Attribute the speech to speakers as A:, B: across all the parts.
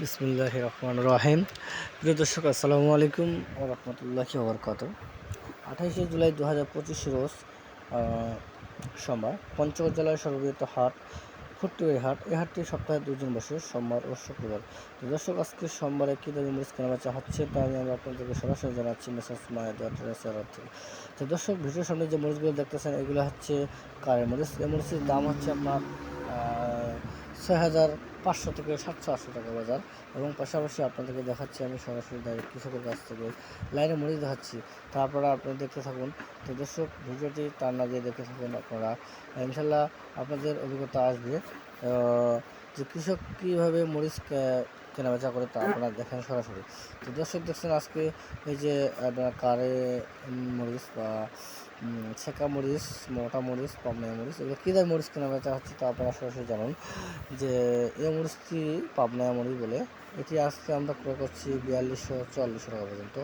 A: বিসমিল্লাহির রহমানির রহিম। প্রিয় দর্শক, আসসালামু আলাইকুম ওয়া রাহমাতুল্লাহি ওয়া বারাকাতুহু। 28শে জুলাই 2025 রোজ সোমবার পঞ্চগড় জেলার সর্ববৃহৎ হাট ফুটুরি হাট। এই হাটটি সপ্তাহে 2 দিন বসে, সোমবার ও শুক্রবার। তো দর্শক, আজকে সোমবারে কী দামে মরিচ কেনাবেচা হচ্ছে তা আমি আপনাদেরকে সরাসরি জানাচ্ছি মেসার্স মায়াদা ট্রেডার্সের থেকে। তো দর্শক, ভিডিওর সামনে যে মরিচগুলো দেখতেছেন এগুলো হচ্ছে কারের মরিচ। এই মরিচের দাম হচ্ছে আপনার 6,500 থেকে 700-800 টাকা বাজার। এবং পাশাপাশি আপনাদেরকে দেখাচ্ছি আমি সরাসরি ডাইরেক্ট কৃষকের কাছ থেকে লাইনে মরিচ দেখাচ্ছি, তারপরে আপনারা দেখতে থাকুন। তো দর্শক, ভিডিওটি টান না দিয়ে দেখতে থাকুন, আপনারা ইনশাল্লাহ আপনাদের অভিজ্ঞতা আসবে যে কৃষক কীভাবে মরিচ কেনাবেচা করে তা আপনারা দেখেন সরাসরি। তো দর্শক, দেখছেন আজকে এই যে আপনার কারে মরিচ বা ছেঁকা মরিচ, মোটা মরিচ, পাবনাই মরিচ, এগুলো কী দামে মরিচ কেনাবেচা হচ্ছে তা আপনারা সরাসরি জানুন। যে এই মরিচটি পাবনাই মরিচ বলে, এটি আজকে আমরা ক্রয় করছি 4200-4400 টাকা পর্যন্ত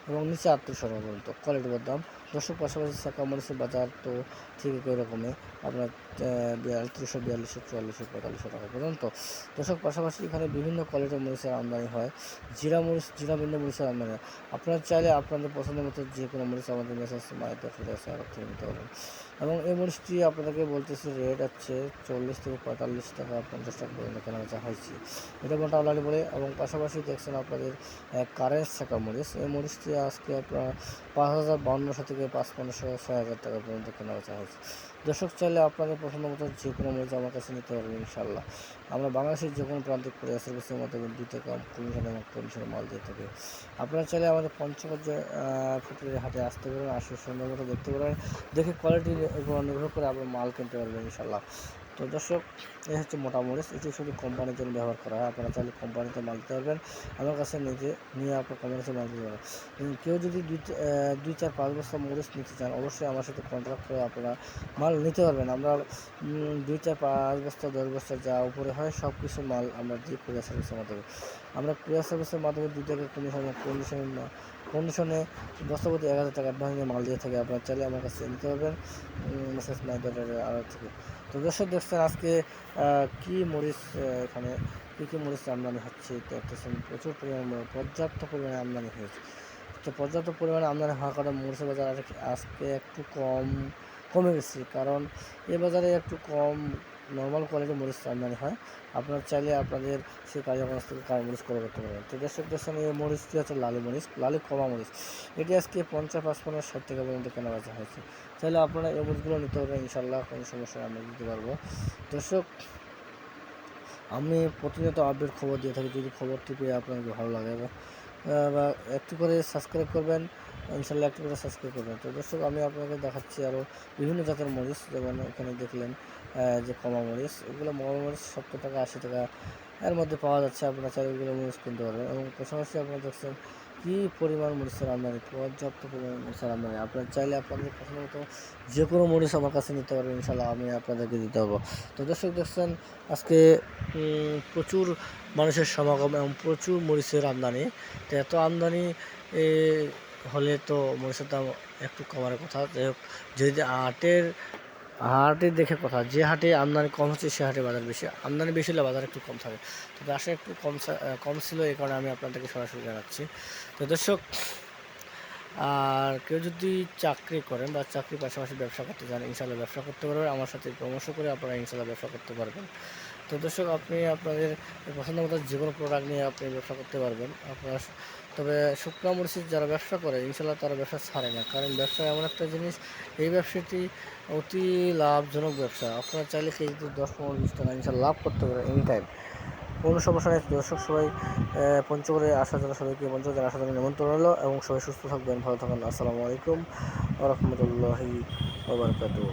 A: এবং নিচে 3800 টাকা পর্যন্ত কোয়ালিটির দাম। দর্শক, পাশাপাশি ছেঁকা মরিচের বাজার তো ঠিক একই রকমই, আপনার 4300, 4200, 4400, 4500 টাকা পর্যন্ত। দর্শক, পাশাপাশি এখানে বিভিন্ন কোয়ালিটির মরিচের আমদানি হয়। জিরা মরিচ, জিরা ভিন্ন মরিচের আমদানি হয়। আপনারা চাইলে আপনাদের পছন্দের মতো যে কোনো মরিচ আমাদের মেসার্স মায়াদা ট্রেডার্সে থেকে নিতে পারবেন। এবং এই মরিচটি আপনাদেরকে বলতেছি রেট হচ্ছে 40 থেকে 45 টাকা, 50 টাকা পর্যন্ত কেনাবেচা হয়েছে, এটা মোটা আলারি বলে। এবং পাশাপাশি দেখছেন আপনাদের কারেন্ট ছেঁকা মরিচ, এই মরিচটি আজকে আপনার 5,500 থেকে 5,500, 6,000 টাকা পর্যন্ত কেনাবেচা হয়েছে। দর্শক, চাইলে আপনাদের পছন্দ মতো যে কোনো মরিচ আমার কাছে নিতে পারবেন ইনশাল্লাহ। আমরা বাংলাদেশের যে কোনো প্রান্তিক কুরিয়ার সার্ভিসের মাধ্যমে 2 টাকা কমিশন এবং কমিশনের মাল দিয়ে থাকি। আপনারা চাইলে আমাদের পঞ্চগড় যে ফুটুরি হাটে আসতে পারেন, আসে সুন্দর মতো দেখতে পারেন, দেখে কোয়ালিটির উপর নির্ভর করে আপনার মাল কিনতে পারবেন ইনশাল্লাহ। তো দর্শক, এই হচ্ছে মোটা মরিচ, এটি শুধু কোম্পানির জন্য ব্যবহার করা হয়। আপনারা চাইলে কোম্পানিতে মাল দিতে পারবেন, আমার কাছে নিয়ে আপনার কোম্পানিতে মাল দিতে পারবেন। কেউ যদি 2-4-5 বস্তা মরিচ নিতে চান, অবশ্যই আমার সাথে কন্ট্যাক্ট করে আপনারা মাল নিতে পারবেন। আমরা 2-4-5 বস্তা 10 বস্তা যা উপরে হয় সব কিছু মাল আমরা দিই কুরিয়ার সার্ভিসের মাধ্যমে। আমরা কুরিয়ার সার্ভিসের মাধ্যমে 2 টাকা কন্ডিশনে বস্তাপতি 1,000 টাকা অ্যাডভান্স নিয়ে মাল দিয়ে থাকে। আপনারা চাইলে আমার কাছে নিতে পারবেন মেসেজ মাইডারের আড়ত থেকে। তো দর্শক, দেখছেন আজকে কী মরিচ এখানে কী মরিচ আমদানি হচ্ছে দেখতেছেন, প্রচুর পরিমাণে পর্যাপ্ত পরিমাণে আমদানি হয়েছে। তো পর্যাপ্ত পরিমাণে আমদানি হওয়ার কারণে মরিচের বাজার আজকে একটু কমে গেছে, কারণ এ বাজারে একটু কম নর্মাল কোয়ালিটির মরিচ আমদানি হয়। আপনারা চাইলে আপনাদের সেই কার্যক্রম থেকে কালো মরিচ করে করতে পারবেন। তো দর্শক, দেখছেন এই মরিচটি হচ্ছে লালি মরিচ, লালি কমা মরিচ, এটি আজকে 50, 55, 60 টাকা পর্যন্ত কেনাবেচা হয়েছে। চাইলে আপনারা এই মরিচগুলো নিতে পারবেন ইনশাল্লাহ, কোনো সমস্যা আমরা দিতে পারবো। দর্শক, আমি প্রতিনিয়ত আপডেট খবর দিয়ে থাকি, যদি খবরটি পেয়ে আপনাদের ভালো লাগে বা একটু করে সাবস্ক্রাইব করবেন ইনশাল্লাহ, একটু করে সাবস্ক্রাইব করবেন। তো দর্শক, আমি আপনাকে দেখাচ্ছি আরও বিভিন্ন জাতের মরিচ, যেমন এখানে দেখলেন যে কমা মরিচ, এগুলো মরা মরিচ 70 টাকা 80 টাকা এর মধ্যে পাওয়া যাচ্ছে। আপনারা চাইলে এগুলো মরিচ কিনতে পারবেন। এবং পাশাপাশি আপনারা দেখছেন কী পরিমাণ মরিচের আমদানি, পর্যাপ্ত পরিমাণ মরিচের আমদানি। আপনারা চাইলে আপনাদের পছন্দ মতো যে কোনো মরিচ আমার কাছে নিতে পারবেন ইনশাল্লাহ, আমি আপনাদেরকে দিতে পারবো। তো দর্শক, দেখছেন আজকে প্রচুর মানুষের সমাগম এবং প্রচুর মরিচের আমদানি। তো এত আমদানি হলে তো মরিচের দাম একটু কমার কথা। যাই হোক, যদি হাটে দেখে কথা, যে হাটে আমদানি কম হচ্ছে সে হাটে বাজার বেশি, আমদানি বেশি হলে বাজার একটু কম থাকে। তবে আসলে একটু কম ছিল, এই কারণে আমি আপনাদেরকে সরাসরি জানাচ্ছি। তো দর্শক, আর কেউ যদি চাকরি করেন বা চাকরির পাশাপাশি ব্যবসা করতে চান, ইনশাল্লাহ ব্যবসা করতে পারবেন, আমার সাথে পরামর্শ করে আপনারা ইনশাল্লাহ ব্যবসা করতে পারবেন। তো দর্শক, আপনি আপনাদের পছন্দ মতো যে কোনো প্রোডাক্ট নিয়ে আপনি ব্যবসা করতে পারবেন আপনারা। তবে শুকনো মরিচের যারা ব্যবসা করে ইনশাল্লাহ তারা ব্যবসা ছাড়ে না, কারণ ব্যবসা এমন একটা জিনিস, এই ব্যবসাটি অতি লাভজনক ব্যবসা। আপনারা চাইলে কেজিতে 10-15-20 টাকা ইনশাল্লাহ লাভ করতে পারেন এনি টাইম, কোনো সমস্যা নেই। দর্শক, সবাই পঞ্চগড়ে আসার জন্য সবাইকে পঞ্চগড়ে আসার জন্য নিমন্ত্রণ হলো, এবং সবাই সুস্থ থাকবেন, ভালো থাকবেন। আসসালামু আলাইকুম ওয়া রাহমাতুল্লাহি ওয়া বারাকাতুহু।